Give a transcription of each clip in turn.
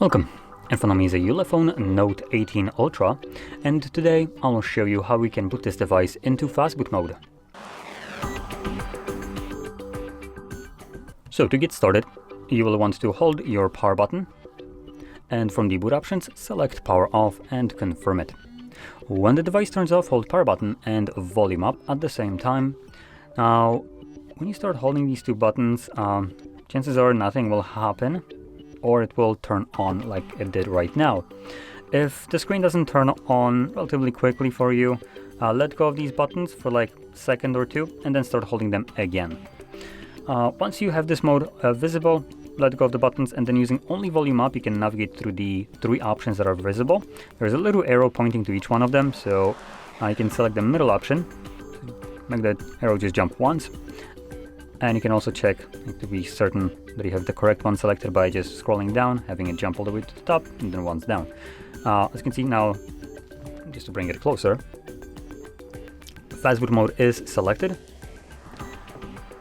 Welcome. In front of me is a ULEFONE Note 18 Ultra, and today I will show you how we can put this device into Fastboot mode. So to get started, you will want to hold your power button, and from the boot options, select power off and confirm it. When the device turns off, hold power button and volume up at the same time. Now, when you start holding these two buttons, chances are nothing will happen, or it will turn on like it did right now. If the screen doesn't turn on relatively quickly for you, let go of these buttons for like a second or two and then start holding them again. Once you have this mode visible, let go of the buttons, and then using only volume up, you can navigate through the three options that are visible. There's a little arrow pointing to each one of them, so you can select the middle option, make that arrow just jump once. And you can also check to be certain that you have the correct one selected by just scrolling down, having it jump all the way to the top, and then once down. As you can see now, just to bring it closer, Fastboot mode is selected.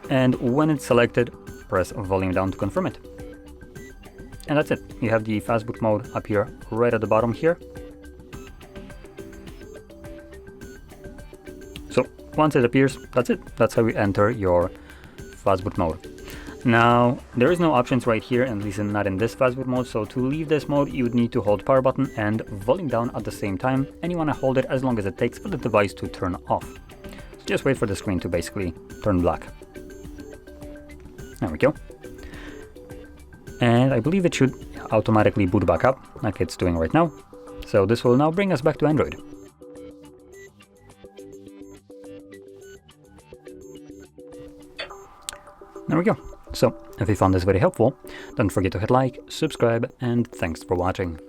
And when it's selected, press volume down to confirm it. And that's it. You have the Fastboot mode up here, right at the bottom here. So once it appears, that's it. That's how you enter your Fastboot mode. Now, there is no options right here, at least not in this Fastboot mode, so to leave this mode, you would need to hold power button and volume down at the same time, and you want to hold it as long as it takes for the device to turn off. So just wait for the screen to basically turn black. There we go. And I believe it should automatically boot back up, like it's doing right now. So this will now bring us back to Android. There we go. So, if you found this very helpful, don't forget to hit like, subscribe, and thanks for watching.